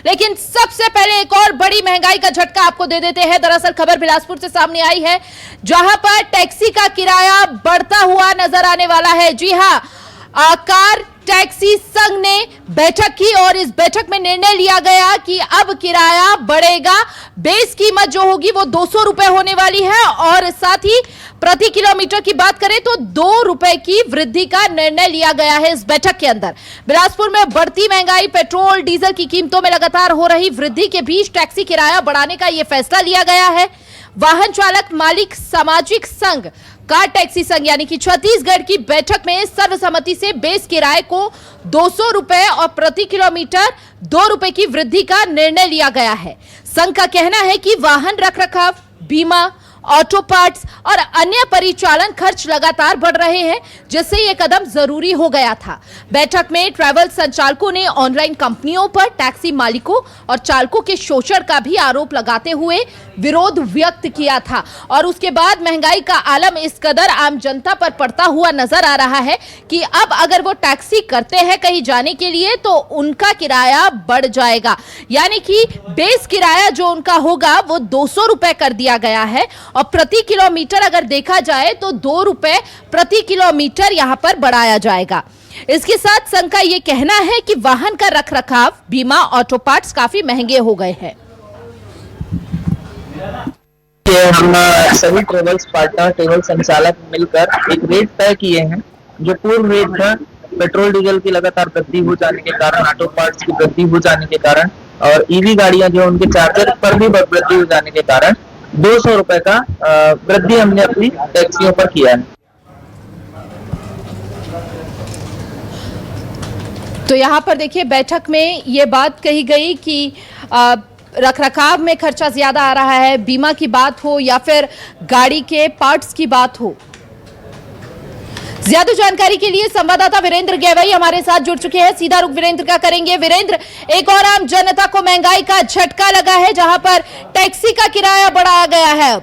लेकिन सबसे पहले एक और बड़ी महंगाई का झटका आपको दे देते हैं। दरअसल खबर बिलासपुर से सामने आई है, जहां पर टैक्सी का किराया बढ़ता हुआ नजर आने वाला है। जी हां, कार टैक्सी संघ ने बैठक की और इस बैठक में निर्णय लिया गया कि अब किराया बढ़ेगा। बेस कीमत जो होगी वो 200 रुपए होने वाली है और साथ ही प्रति किलोमीटर की बात करें तो 2 रुपए की वृद्धि का निर्णय लिया गया है इस बैठक के अंदर। बिलासपुर में बढ़ती महंगाई, पेट्रोल डीजल की कीमतों में लगातार हो रही वृद्धि के बीच टैक्सी किराया बढ़ाने का यह फैसला लिया गया है। वाहन चालक मालिक सामाजिक संघ कार टैक्सी संघ यानी कि छत्तीसगढ़ की बैठक में सर्वसम्मति से बेस किराए को 200 रुपए और प्रति किलोमीटर 2 रुपए की वृद्धि का निर्णय लिया गया है। संघ का कहना है कि वाहन रखरखाव, बीमा, ऑटो पार्ट्स और अन्य परिचालन खर्च लगातार बढ़ रहे हैं, जिससे यह कदम जरूरी हो गया था। बैठक में ट्रैवल संचालकों ने ऑनलाइन कंपनियों पर टैक्सी मालिकों और चालकों के शोषण का भी आरोप लगाते हुए विरोध व्यक्त किया था और उसके बाद महंगाई का आलम इस कदर आम जनता पर पड़ता हुआ नजर आ रहा है कि अब अगर वो टैक्सी करते हैं कहीं जाने के लिए तो उनका किराया बढ़ जाएगा, यानी कि बेस किराया जो उनका होगा वो 200 रुपए कर दिया गया है और प्रति किलोमीटर अगर देखा जाए तो 2 रुपए प्रति किलोमीटर यहां पर बढ़ाया जाएगा। इसके साथ संघ का यह कहना है कि वाहन का रखरखाव, बीमा, ऑटो पार्ट्स काफी महंगे हो गए हैं। हम सभी ट्रेवल्स पार्टनर, ट्रेवल संचालक मिलकर एक रेट तय किए हैं। जो पूर्व रेट था, पेट्रोल डीजल की लगातार वृद्धि हो जाने के कारण, ऑटो पार्ट्स की वृद्धि हो जाने के कारण और ईवी गाड़ियां जो उनके चार्जर पर भी वृद्धि हो जाने के कारण 200 रुपए का वृद्धि हमने अपनी टैक्सियों पर किया है। तो यहां पर देखिए, बैठक में ये बात कही गई कि रखरखाव में खर्चा ज्यादा आ रहा है, बीमा की बात हो या फिर गाड़ी के पार्ट्स की बात हो। ज्यादा जानकारी के लिए संवाददाता वीरेंद्र गेवई हमारे साथ जुड़ चुके हैं। सीधा रुख वीरेंद्र का करेंगे। वीरेंद्र, एक और आम जनता को महंगाई का झटका लगा है, जहां पर टैक्सी का किराया बढ़ाया गया है।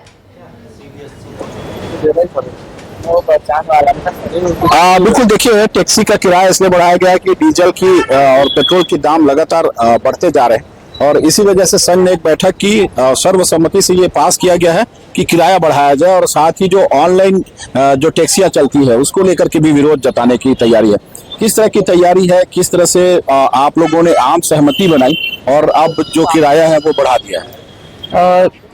बिल्कुल, देखिए टैक्सी का किराया इसलिए बढ़ाया गया है कि डीजल की और पेट्रोल की दाम लगातार बढ़ते जा रहे हैं और इसी वजह से संघ ने एक बैठक की, सर्वसम्मति से ये पास किया गया है कि किराया बढ़ाया जाए और साथ ही जो ऑनलाइन जो टैक्सियां चलती है उसको लेकर के भी विरोध जताने की तैयारी है। किस तरह की तैयारी है, किस तरह से आप लोगों ने आम सहमति बनाई और अब जो किराया है वो बढ़ा दिया है?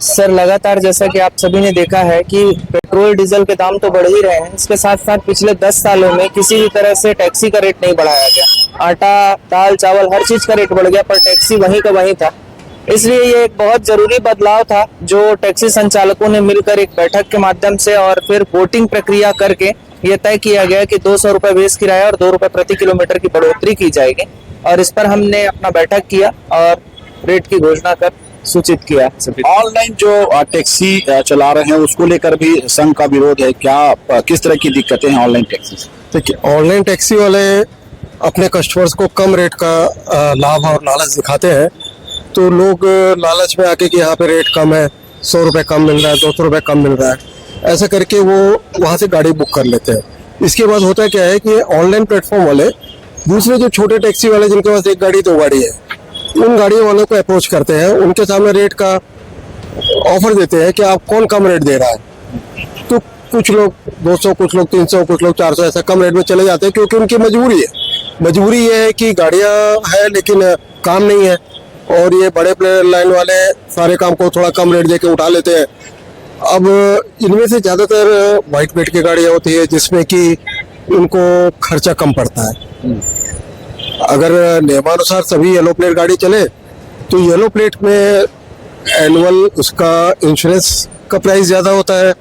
सर, लगातार जैसा कि आप सभी ने देखा है कि पेट्रोल डीजल के दाम तो बढ़ ही रहे हैं, इसके साथ साथ पिछले 10 सालों में किसी भी तरह से टैक्सी का रेट नहीं बढ़ाया गया। आटा, दाल, चावल हर चीज का रेट बढ़ गया, पर टैक्सी वहीं का वहीं था। इसलिए ये एक बहुत जरूरी बदलाव था जो टैक्सी संचालकों ने मिलकर एक बैठक के माध्यम से और फिर वोटिंग प्रक्रिया करके ये तय किया गया कि 200 रुपए बेस किराया और 2 रुपए प्रति किलोमीटर की बढ़ोतरी की जाएगी और इस पर हमने अपना बैठक किया और रेट की घोषणा कर सूचित किया। ऑनलाइन जो टैक्सी चला रहे हैं उसको लेकर भी संघ का विरोध है क्या? किस तरह की दिक्कतें हैं ऑनलाइन टैक्सी से? देखिए, ऑनलाइन टैक्सी वाले अपने कस्टमर्स को कम रेट का लाभ और लालच दिखाते हैं, तो लोग लालच में आके कि यहाँ पे रेट कम है, 100 रुपए कम मिल रहा है, 200 रुपए कम मिल रहा है, ऐसा करके वो वहाँ से गाड़ी बुक कर लेते हैं। इसके बाद होता क्या है कि ऑनलाइन प्लेटफॉर्म वाले दूसरे जो छोटे टैक्सी वाले जिनके पास एक गाड़ी 2 गाड़ी है, उन गाड़ियों वालों को अप्रोच करते हैं, उनके सामने रेट का ऑफर देते हैं कि आप कौन कम रेट दे रहा है। तो कुछ लोग 200, कुछ लोग 300, कुछ लोग 400 ऐसा कम रेट में चले जाते हैं क्योंकि उनकी मजबूरी है। मजबूरी ये है कि गाड़ियां है लेकिन काम नहीं है और ये बड़े प्लेयर लाइन वाले सारे काम को थोड़ा कम रेट दे के उठा लेते हैं। अब इनमें से ज़्यादातर वाइट पेट की गाड़ियाँ होती है जिसमें कि उनको खर्चा कम पड़ता है। अगर नियमानुसार सभी येलो प्लेट गाड़ी चले तो येलो प्लेट में एनुअल उसका इंश्योरेंस का प्राइस ज़्यादा होता है।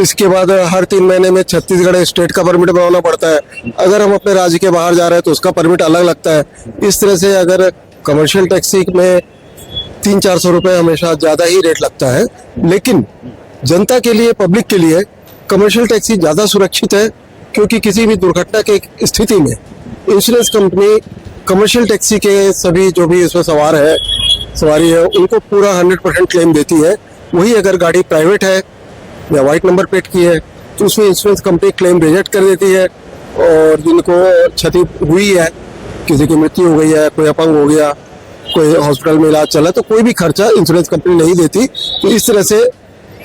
इसके बाद हर 3 महीने में छत्तीसगढ़ स्टेट का परमिट बनवाना पड़ता है। अगर हम अपने राज्य के बाहर जा रहे हैं तो उसका परमिट अलग लगता है। इस तरह से अगर कमर्शियल टैक्सी में 300-400 रुपये हमेशा ज़्यादा ही रेट लगता है, लेकिन जनता के लिए, पब्लिक के लिए कमर्शियल टैक्सी ज़्यादा सुरक्षित है क्योंकि किसी भी दुर्घटना की स्थिति में इंश्योरेंस कंपनी कमर्शियल टैक्सी के सभी जो भी इसमें सवारी है उनको पूरा 100% क्लेम देती है। वही अगर गाड़ी प्राइवेट है या वाइट नंबर प्लेट की है तो उसमें इंश्योरेंस कंपनी क्लेम रिजेक्ट कर देती है और जिनको क्षति हुई है, किसी की मृत्यु हो गई है, कोई अपंग हो गया कोई हॉस्पिटल में इलाज चला तो कोई भी खर्चा इंश्योरेंस कंपनी नहीं देती। तो इस तरह से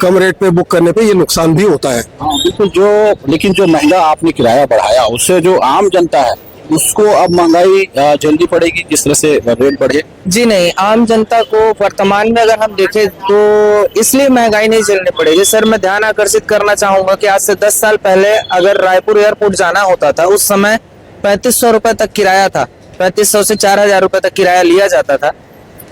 कम रेट पे बुक करने पे ये नुकसान भी होता है। हाँ बिल्कुल। लेकिन जो महंगा आपने किराया बढ़ाया उससे जो आम जनता है उसको अब महंगाई जल्दी पड़ेगी जिस तरह से रेट बढ़े। जी नहीं, आम जनता को वर्तमान में अगर हम देखें तो इसलिए महंगाई नहीं झेलनी पड़ेगी। सर मैं ध्यान आकर्षित करना चाहूंगा कि आज से 10 साल पहले अगर रायपुर एयरपोर्ट जाना होता था उस समय 3500 रुपए तक किराया था, 3500 से 4000 रुपए तक किराया लिया जाता था।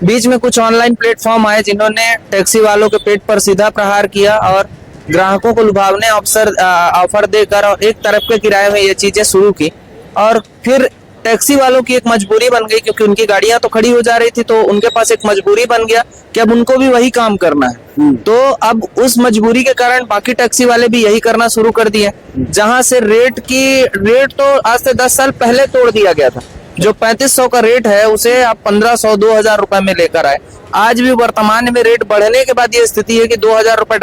बीच में कुछ ऑनलाइन प्लेटफॉर्म आए जिन्होंने टैक्सी वालों के पेट पर सीधा प्रहार किया और ग्राहकों को लुभावने ऑफर देकर और एक तरफ के किराए में ये चीजें शुरू की और फिर टैक्सी वालों की एक मजबूरी बन गई क्योंकि उनकी गाड़ियां तो खड़ी हो जा रही थी, तो उनके पास एक मजबूरी बन गया कि अब उनको भी वही काम करना है। तो अब उस मजबूरी के कारण बाकी टैक्सी वाले भी यही करना शुरू कर दिए, जहां से रेट तो आज से 10 साल पहले तोड़ दिया गया था। जो 3500 का रेट है उसे आप 1500 2000 रुपए में लेकर आए। आज भी वर्तमान में रेट बढ़ने के बाद ये स्थिति है कि 2000 रुपए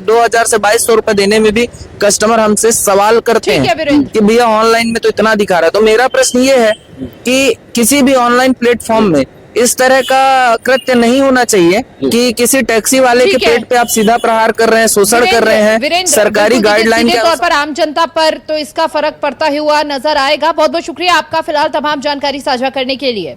2000 से 2200 रुपए देने में भी कस्टमर हमसे सवाल करते हैं कि भैया ऑनलाइन में तो इतना दिखा रहा है। तो मेरा प्रश्न ये है कि किसी भी ऑनलाइन प्लेटफॉर्म में इस तरह का कृत्य नहीं होना चाहिए कि किसी टैक्सी वाले के पेट पे आप सीधा प्रहार कर रहे हैं, शोषण कर रहे हैं। सरकारी गाइडलाइन के तौर पर आम जनता पर तो इसका फर्क पड़ता हुआ नजर आएगा। बहुत बहुत शुक्रिया आपका फिलहाल तमाम जानकारी साझा करने के लिए।